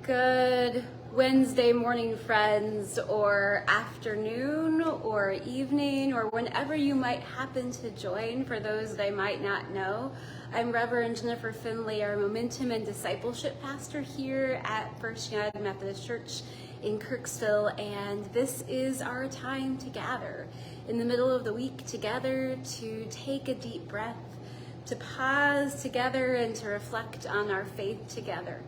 Good Wednesday morning, friends, or afternoon, or evening, or whenever you might happen to join. For those that I might not know, I'm Reverend Jennifer Finley, our Momentum and Discipleship Pastor here at First United Methodist Church in Kirksville, and this is our time to gather in the middle of the week together to take a deep breath, to pause together, and to reflect on our faith together.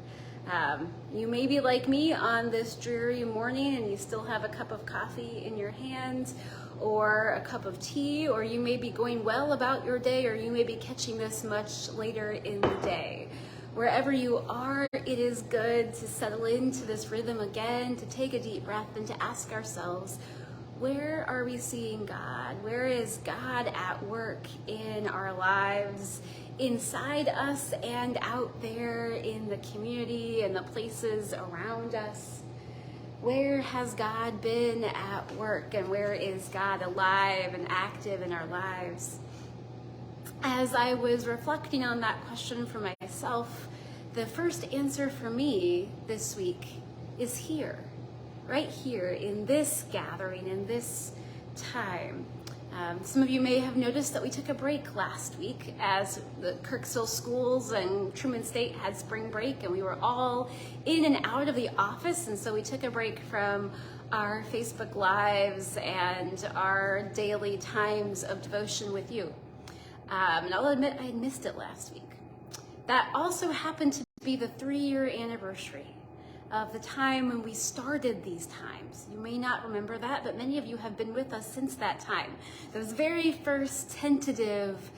You may be like me on this dreary morning and you still have a cup of coffee in your hand or a cup of tea, or you may be going well about your day, or you may be catching this much later in the day. Wherever you are, it is good to settle into this rhythm again, to take a deep breath and to ask ourselves, where are we seeing God? Where is God at work in our lives, inside us and out there in the community and the places around us? Where has God been at work, and where is God alive and active in our lives? As I was reflecting on that question for myself, the first answer for me this week is here. Right here in this gathering, in this time. Some of you may have noticed that we took a break last week as the Kirksville schools and Truman State had spring break, and we were all in and out of the office, and so we took a break from our Facebook Lives and our daily times of devotion with you. And I'll admit I had missed it last week. That also happened to be the 3-year anniversary of the time when we started these times. You may not remember that, but many of you have been with us since that time. Those very first tentative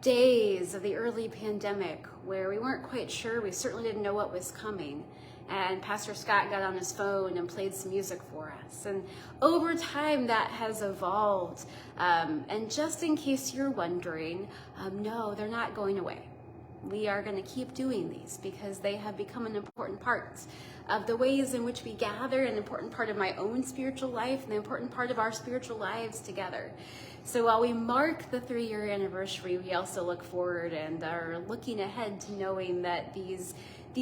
days of the early pandemic where we weren't quite sure, we certainly didn't know what was coming. And Pastor Scott got on his phone and played some music for us. And over time that has evolved. And just in case you're wondering, no, they're not going away. We are going to keep doing these because they have become an important part of the ways in which we gather, an important part of my own spiritual life, and an important part of our spiritual lives together. So while we mark the 3-year anniversary, we also look forward and are looking ahead to knowing that these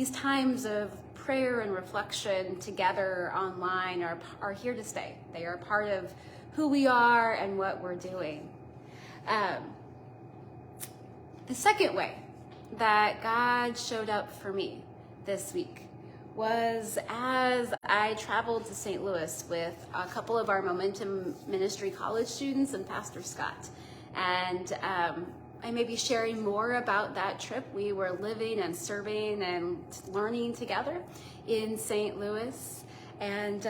times of prayer and reflection together online are here to stay. They are part of who we are and what we're doing. The second way that God showed up for me this week was as I traveled to St. Louis with a couple of our Momentum Ministry college students and Pastor Scott. And I may be sharing more about that trip. We were living and serving and learning together in St. Louis. And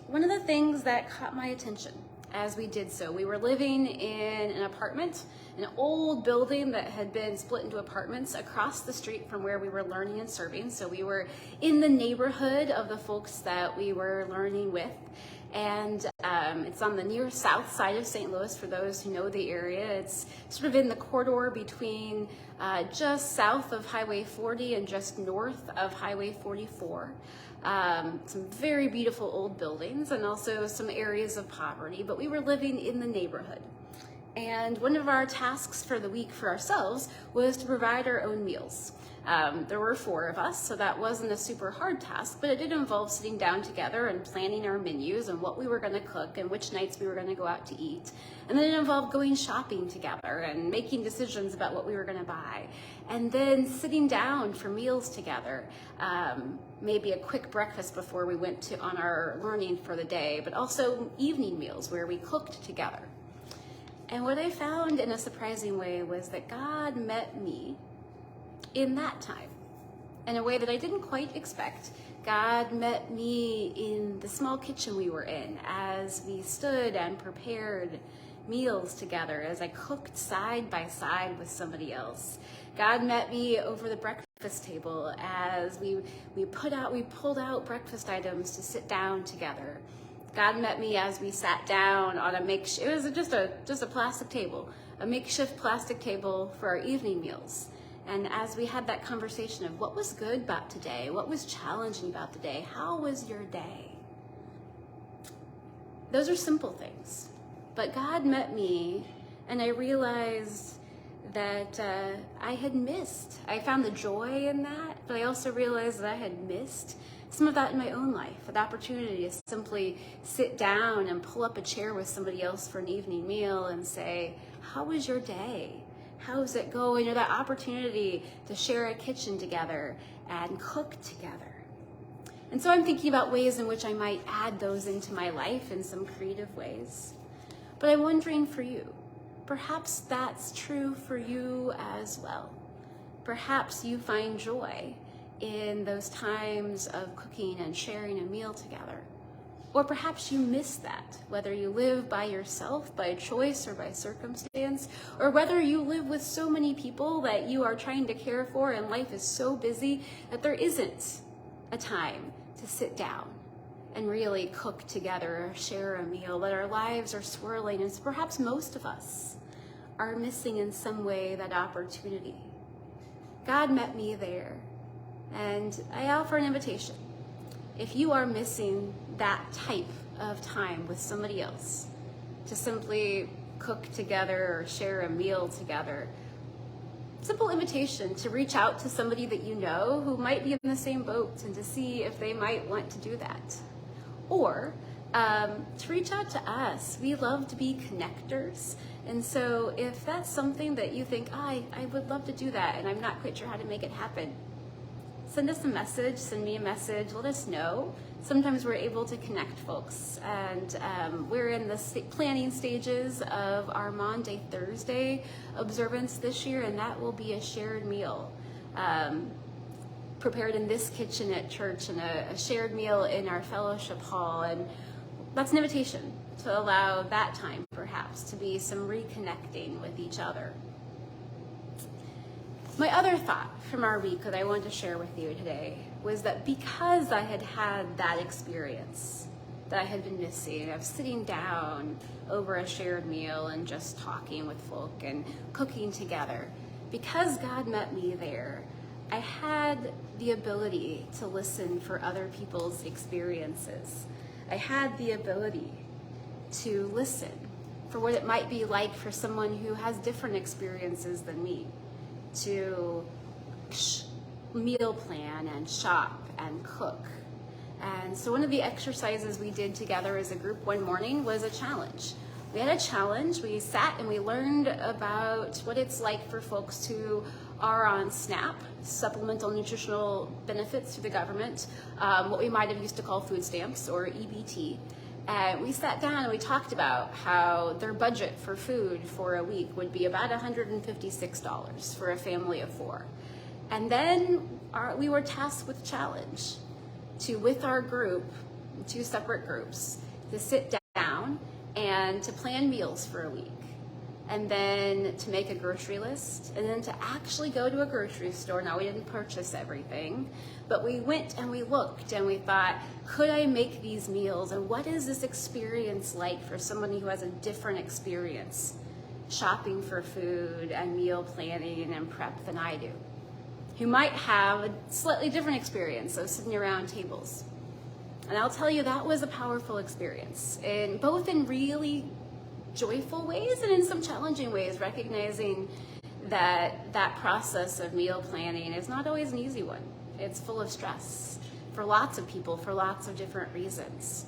one of the things that caught my attention as we did so, we were living in an apartment, an old building that had been split into apartments across the street from where we were learning and serving. So we were in the neighborhood of the folks that we were learning with. And it's on the near south side of St. Louis for those who know the area. It's sort of in the corridor between just south of Highway 40 and just north of Highway 44. Some very beautiful old buildings and also some areas of poverty, but we were living in the neighborhood. And one of our tasks for the week for ourselves was to provide our own meals. There were 4 of us, so that wasn't a super hard task, but it did involve sitting down together and planning our menus and what we were going to cook and which nights we were going to go out to eat. And then it involved going shopping together and making decisions about what we were going to buy. And then sitting down for meals together, maybe a quick breakfast before we went on our learning for the day, but also evening meals where we cooked together. And what I found in a surprising way was that God met me in that time in a way that I didn't quite expect. God met me in the small kitchen we were in as we stood and prepared meals together, as I cooked side by side with somebody else. God met me over the breakfast table as we pulled out breakfast items to sit down together. God met me as we sat down on it was just a plastic table, a makeshift plastic table for our evening meals. And as we had that conversation of what was good about today, what was challenging about the day, how was your day? Those are simple things. But God met me, and I realized that I had missed. I found the joy in that, but I also realized that I had missed some of that in my own life, the opportunity to simply sit down and pull up a chair with somebody else for an evening meal and say, how was your day? How's it going? Or that opportunity to share a kitchen together and cook together. And so I'm thinking about ways in which I might add those into my life in some creative ways. But I'm wondering for you, perhaps that's true for you as well. Perhaps you find joy in those times of cooking and sharing a meal together. Or perhaps you miss that, whether you live by yourself, by choice or by circumstance, or whether you live with so many people that you are trying to care for and life is so busy that there isn't a time to sit down and really cook together or share a meal, that our lives are swirling, and perhaps most of us are missing in some way that opportunity. God met me there, and I offer an invitation. If you are missing that type of time with somebody else, to simply cook together or share a meal together, simple invitation to reach out to somebody that you know who might be in the same boat and to see if they might want to do that. Or to reach out to us. We love to be connectors. And so if that's something that you think, I would love to do that and I'm not quite sure how to make it happen, send us a message, send me a message, let us know. Sometimes we're able to connect folks, and we're in the planning stages of our Maundy Thursday observance this year, and that will be a shared meal prepared in this kitchen at church, and a shared meal in our fellowship hall. And that's an invitation to allow that time perhaps to be some reconnecting with each other. My other thought from our week that I wanted to share with you today was that because I had had that experience that I had been missing of sitting down over a shared meal and just talking with folk and cooking together, because God met me there, I had the ability to listen for other people's experiences. I had the ability to listen for what it might be like for someone who has different experiences than me, to meal plan and shop and cook. And so one of the exercises we did together as a group one morning was a challenge. We had a challenge. We sat and we learned about what it's like for folks who are on SNAP, Supplemental Nutritional Benefits through the government, what we might have used to call food stamps or EBT. And we sat down and we talked about how their budget for food for a week would be about $156 for a family of 4. And then we were tasked with a challenge to, with our group, 2 separate groups, to sit down and to plan meals for a week, and then to make a grocery list, and then to actually go to a grocery store. Now, we didn't purchase everything, but we went and we looked and we thought, could I make these meals? And what is this experience like for somebody who has a different experience shopping for food and meal planning and prep than I do, who might have a slightly different experience of sitting around tables? And I'll tell you, that was a powerful experience, and both in really joyful ways and in some challenging ways, recognizing that that process of meal planning is not always an easy one. It's full of stress for lots of people for lots of different reasons.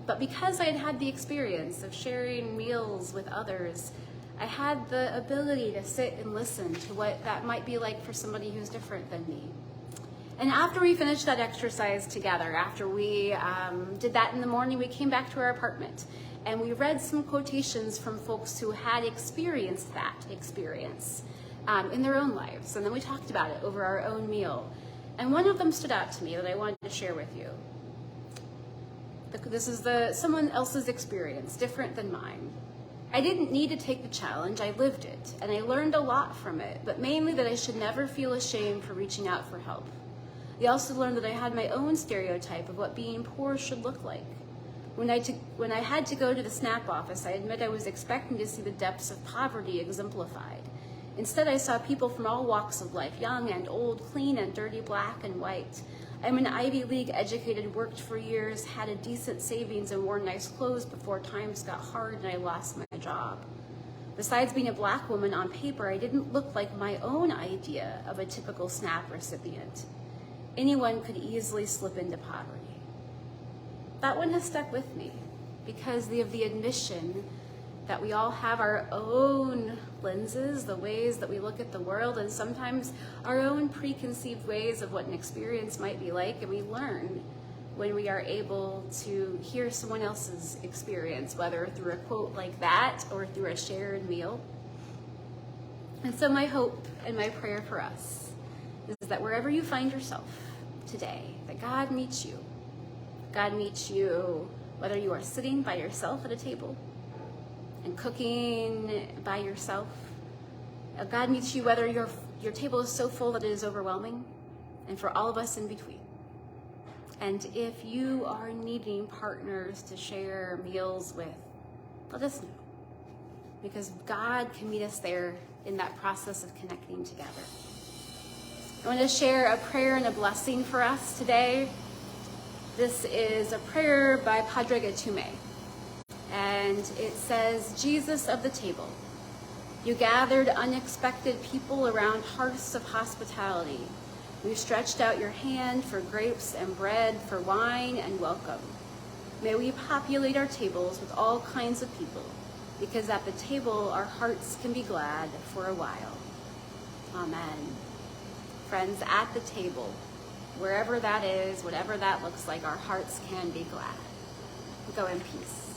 But because I had had the experience of sharing meals with others, I had the ability to sit and listen to what that might be like for somebody who's different than me. And after we finished that exercise together, after we did that in the morning, we came back to our apartment and we read some quotations from folks who had experienced that experience in their own lives. And then we talked about it over our own meal. And one of them stood out to me that I wanted to share with you. This is someone else's experience, different than mine. I didn't need to take the challenge, I lived it, and I learned a lot from it, but mainly that I should never feel ashamed for reaching out for help. I also learned that I had my own stereotype of what being poor should look like. When I had to go to the SNAP office, I admit I was expecting to see the depths of poverty exemplified. Instead, I saw people from all walks of life, young and old, clean and dirty, black and white. I'm an Ivy League educated, worked for years, had a decent savings and wore nice clothes before times got hard and I lost my job. Besides being a Black woman on paper, I didn't look like my own idea of a typical SNAP recipient. Anyone could easily slip into poverty. That one has stuck with me because of the admission that we all have our own lenses, the ways that we look at the world, and sometimes our own preconceived ways of what an experience might be like, and we learn when we are able to hear someone else's experience, whether through a quote like that or through a shared meal. And so my hope and my prayer for us is that wherever you find yourself today, that God meets you. God meets you whether you are sitting by yourself at a table and cooking by yourself. God meets you whether your table is so full that it is overwhelming, and for all of us in between. And if you are needing partners to share meals with, let us know, because God can meet us there in that process of connecting together. I want to share a prayer and a blessing for us today. This is a prayer by Padre Gatume, and it says, Jesus of the table, you gathered unexpected people around hearths of hospitality. You stretched out your hand for grapes and bread, for wine and welcome. May we populate our tables with all kinds of people, because at the table our hearts can be glad for a while. Amen. Friends, at the table, wherever that is, whatever that looks like, our hearts can be glad. Go in peace.